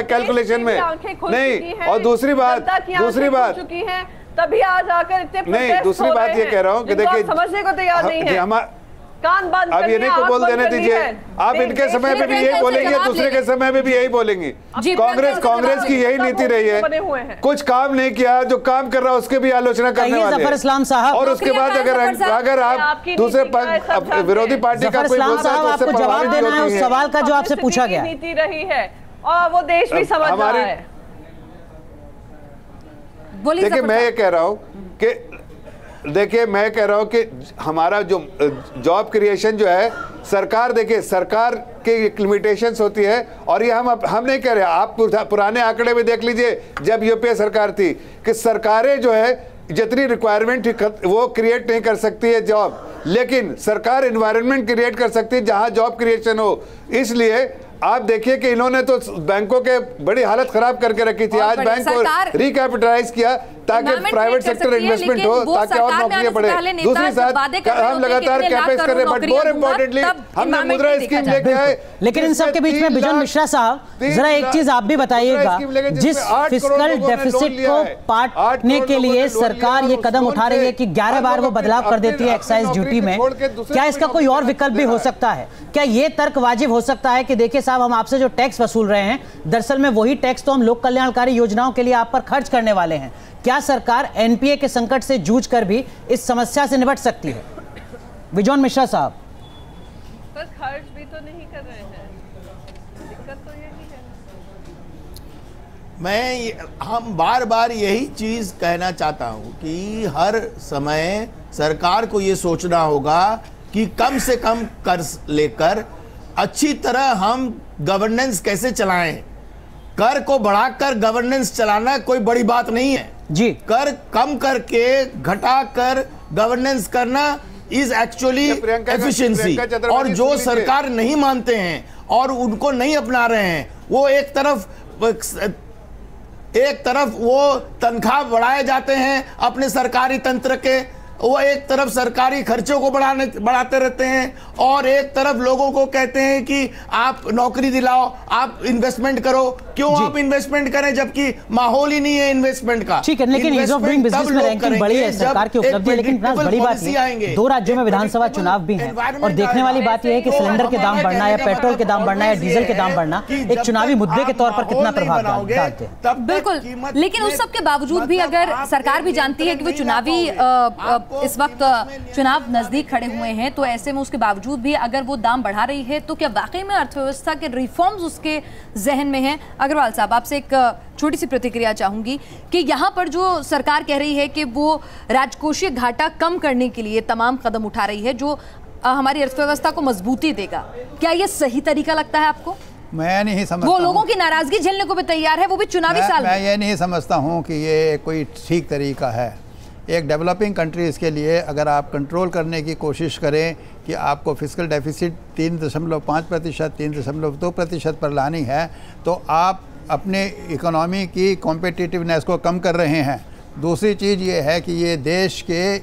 कैलकुलेशन में नहीं। और दूसरी बात तभी आज आकर इतने नहीं, दूसरी बात ये कह रहा हूँ कि देखिए समझने को तैयार नहीं है, कान बंद अब ये नहीं को बोल देने दीजिए। आप इनके समय पे भी यही बोलेंगे, दूसरे के समय पे भी यही बोलेंगे। कांग्रेस की यही नीति रही है, कुछ काम नहीं किया, जो काम कर रहा है उसके भी आलोचना करने वाले जफर इस्लाम साहब। और उसके बाद अगर आप दूसरे विरोधी पार्टी का कोई बोलता है तो उससे जवाब देना है उस सवाल का जो आपसे पूछा गया। नीति रही है और वो देश भी समझ रहा है। देखिए मैं ये कह रहा हूँ कि हमारा जो जॉब क्रिएशन जो है, सरकार देखिए, सरकार की लिमिटेशंस होती है। और ये हम नहीं कह रहे, आप पुराने आंकड़े में देख लीजिए जब यूपीए सरकार थी कि सरकारें जो है जितनी रिक्वायरमेंट वो क्रिएट नहीं कर सकती है जॉब, लेकिन सरकार एनवायरनमेंट क्रिएट कर सकती है जहां जॉब क्रिएशन हो। इसलिए आप देखिए कि इन्होंने तो बैंकों के बड़ी हालत खराब करके रखी थी, आज बैंक को रिकैपिटलाइज किया ताकि प्राइवेट सेक्टर इन्वेस्टमेंट हो, ताकि और नौकरियां बढ़े। दूसरी साथ हम लगातार कैपेक्स कर रहे हैं, बट मोर इम्पोर्टेंटली हमने मुद्रा स्कीम लेके आए। लेकिन इन सब के बीच में बिजन मिश्रा साहब, जरा एक चीज आप भी बताइएगा, जिस फिस्कल डेफिसिट को पाटने के लिए सरकार ये कदम उठा रही है कि 11 बार वो बदलाव कर देती है एक्साइज ड्यूटी में, क्या इसका कोई और विकल्प भी हो सकता है? क्या ये तर्क वाजिब हो सकता है कि देखिए साहब, हम आपसे जो टैक्स वसूल रहे हैं, दरअसल में वही टैक्स तो हम लोक कल्याणकारी योजनाओं के लिए आप पर खर्च करने वाले हैं। क्या सरकार एनपीए के संकट से जूझकर भी इस समस्या से निपट सकती है? विजोन मिश्रा साहब। पर खर्च भी तो नहीं कर रहे हैं, दिक्कत तो यही है। हम बार बार यही चीज कहना चाहता हूं कि हर समय सरकार को ये सोचना होगा कि कम से कम कर्ज लेकर अच्छी तरह हम गवर्नेंस कैसे चलाएं। कर को बढ़ाकर गवर्नेंस चलाना कोई बड़ी बात नहीं है जी। कर कम करके घटाकर गवर्नेंस करना इज एक्चुअली एफिशिएंसी। और जो सरकार नहीं मानते हैं और उनको नहीं अपना रहे हैं, वो एक तरफ वो तनख्वाह बढ़ाए जाते हैं अपने सरकारी तंत्र के, वो एक तरफ सरकारी खर्चों को बढ़ाते रहते हैं और एक तरफ लोगों को कहते हैं कि आप नौकरी दिलाओ, आप इन्वेस्टमेंट करो। क्यों आप इन्वेस्टमेंट करें जबकि माहौल ही नहीं है इन्वेस्टमेंट का? ठीक है, लेकिन ईज ऑफ डूइंग बिजनेस में रैंकिंग बड़ी है, सरकार की उपलब्धि है। लेकिन बड़ी बात है, 2 राज्यों में विधानसभा चुनाव भी है और देखने वाली बात यह है कि सिलेंडर के दाम बढ़ना या पेट्रोल के दाम बढ़ना या डीजल के दाम बढ़ना एक चुनावी मुद्दे के तौर पर कितना प्रभाव डालते हैं। बिल्कुल, लेकिन उस सब के बावजूद भी अगर सरकार भी जानती है कि वो चुनावी इस वक्त चुनाव नजदीक खड़े हुए हैं, तो ऐसे में उसके बावजूद भी अगर वो दाम बढ़ा रही है, तो क्या वाकई में अर्थव्यवस्था के रिफॉर्म्स उसके जहन में हैं? अग्रवाल साहब, आपसे एक छोटी सी प्रतिक्रिया चाहूंगी कि यहाँ पर जो सरकार कह रही है कि वो राजकोषीय घाटा कम करने के लिए तमाम कदम उठा रही है जो हमारी अर्थव्यवस्था को मजबूती देगा, क्या ये सही तरीका लगता है आपको? मैं नहीं समझता। वो लोगों की नाराजगी झेलने को भी तैयार है, वो भी चुनावी साल में। मैं ये नहीं समझता हूँ कि ये कोई ठीक तरीका है। एक डेवलपिंग कंट्रीज़ के लिए अगर आप कंट्रोल करने की कोशिश करें कि आपको फिस्कल डेफिसिट 3.5%, 3.2% पर लानी है, तो आप अपने इकोनॉमी की कॉम्पिटिटिवनेस को कम कर रहे हैं। दूसरी चीज़ ये है कि ये देश के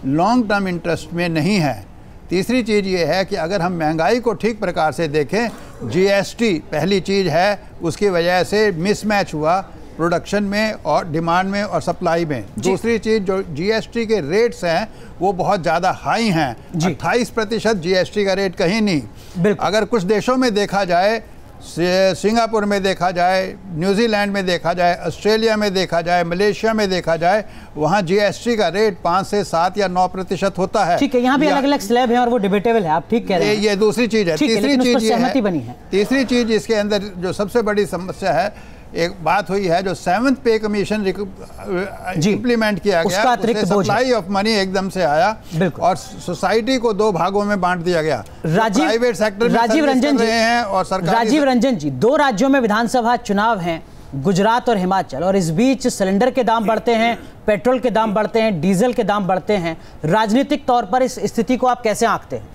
लॉन्ग टर्म इंटरेस्ट में नहीं है। तीसरी चीज़ ये है कि अगर हम महंगाई को ठीक प्रकार से देखें, जीएसटी पहली चीज़ है, उसकी वजह से मिसमैच हुआ प्रोडक्शन में और डिमांड में और सप्लाई में। दूसरी चीज़, जो जीएसटी के रेट्स हैं वो बहुत ज़्यादा हाई हैं, 28% जीएसटी का रेट कहीं नहीं। अगर कुछ देशों में देखा जाए, सिंगापुर में देखा जाए, न्यूजीलैंड में देखा जाए, ऑस्ट्रेलिया में देखा जाए, मलेशिया में देखा जाए, वहाँ जीएसटी का रेट 5 से 7 या 9% होता है। ठीक है, यहाँ भी अलग अलग स्लैब है और वो डिबेटेबल है, आप ठीक कह रहे हैं। ये दूसरी चीज़ है। तीसरी चीज़ सहमति बनी है। तीसरी चीज़ इसके अंदर जो सबसे बड़ी समस्या है, एक बात हुई है, जो 7th पे कमीशन इंप्लीमेंट किया गया, उससे सप्लाई ऑफ मनी एकदम से आया और सोसाइटी को 2 भागों में बांट दिया गया। प्राइवेट सेक्टर में राजीव रंजन जी हैं और सरकार। राजीव रंजन जी, 2 राज्यों में विधानसभा चुनाव हैं, गुजरात और हिमाचल, और इस बीच सिलेंडर के दाम बढ़ते हैं, पेट्रोल के दाम बढ़ते हैं, डीजल के दाम बढ़ते हैं। राजनीतिक तौर पर इस स्थिति को आप कैसे आंकते हैं?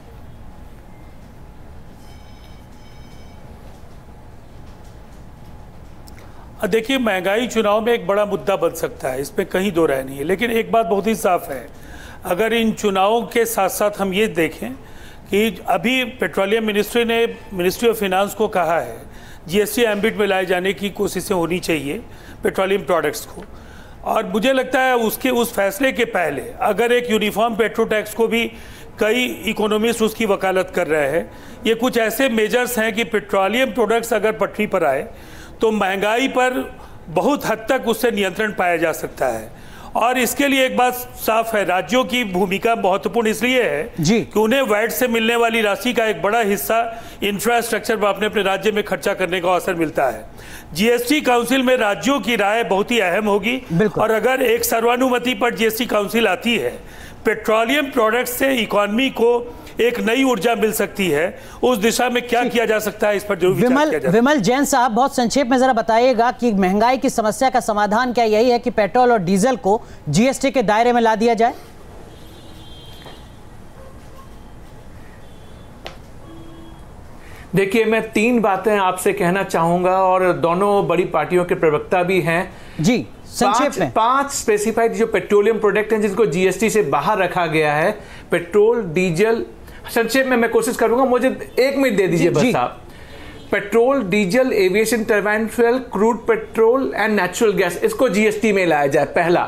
देखिए, महंगाई चुनाव में एक बड़ा मुद्दा बन सकता है, इसमें कहीं दो राय नहीं है, लेकिन एक बात बहुत ही साफ है, अगर इन चुनावों के साथ साथ हम ये देखें कि अभी पेट्रोलियम मिनिस्ट्री ने मिनिस्ट्री ऑफ फिनांस को कहा है जीएसटी एम्बिट में लाए जाने की कोशिशें होनी चाहिए पेट्रोलियम प्रोडक्ट्स को, और मुझे लगता है उसके उस फैसले के पहले अगर एक यूनिफॉर्म पेट्रोल टैक्स को भी कई इकोनॉमिस्ट उसकी वकालत कर रहे हैं, ये कुछ ऐसे मेजर्स हैं कि पेट्रोलियम प्रोडक्ट्स अगर पटरी पर आए तो महंगाई पर बहुत हद तक उससे नियंत्रण पाया जा सकता है। और इसके लिए एक बात साफ है, राज्यों की भूमिका महत्वपूर्ण इसलिए है कि उन्हें वैट से मिलने वाली राशि का एक बड़ा हिस्सा इंफ्रास्ट्रक्चर पर अपने राज्य में खर्चा करने का अवसर मिलता है। जीएसटी काउंसिल में राज्यों की राय बहुत ही अहम होगी, और अगर एक सर्वानुमति पर जीएसटी काउंसिल आती है, पेट्रोलियम प्रोडक्ट्स से इकोनॉमी को एक नई ऊर्जा मिल सकती है, उस दिशा में क्या किया जा सकता है, इस पर जरूर विचार किया जाए। विमल जैन साहब, बहुत संक्षेप में जरा बताइएगा कि महंगाई की समस्या का समाधान क्या यही है कि पेट्रोल और डीजल को जीएसटी के दायरे में ला दिया जाए? देखिए, मैं 3 बातें आपसे कहना चाहूंगा और दोनों बड़ी पार्टियों के प्रवक्ता भी हैं जी। संक्षेप में 5 स्पेसिफाइड जो पेट्रोलियम प्रोडक्ट हैं जिनको जीएसटी से बाहर रखा गया है, पेट्रोल, डीजल। संक्षेप में मैं कोशिश करूंगा, मुझे 1 मिनट दे दीजिए बस आप। Petrol, diesel, aviation turbine fuel, crude petrol and natural gas, इसको जीएसटी में लाया जाए, पहला।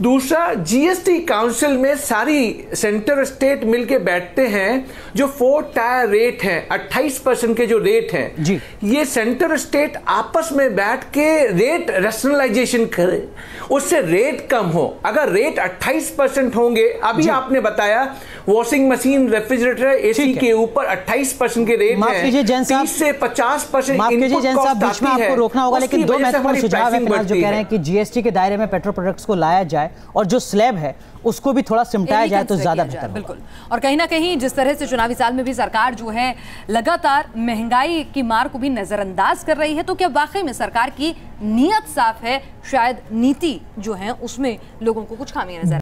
दूसरा, जीएसटी काउंसिल में सारी सेंटर स्टेट मिलके बैठते हैं, जो 4 टायर रेट हैं, 28% के जो रेट हैं जी, ये सेंटर स्टेट आपस में बैठ के रेट रैशनलाइजेशन करे, उससे रेट कम हो। अगर रेट 28% होंगे, अभी आपने बताया वॉशिंग मशीन, रेफ्रिजरेटर, एसी के ऊपर 28% के रेट हैं, 30 से 50% इनपुट कॉस्ट बीच में आपको रोकना होगा, लेकिन 2 महत्वपूर्ण सुझाव हैं जो कह रहे हैं कि जीएसटी के दायरे में पेट्रोल प्रोडक्ट्स को लाया जाए और जो स्लैब है उसको भी थोड़ा सिमटाया जाए तो ज्यादा बेहतर होगा। बिल्कुल। और कहीं ना कहीं जिस तरह से चुनावी साल में भी सरकार जो है लगातार महंगाई की मार को भी नजरअंदाज कर रही है, तो क्या वाकई में सरकार की नीयत साफ है? शायद नीति जो है उसमें लोगों को कुछ खामियां नजर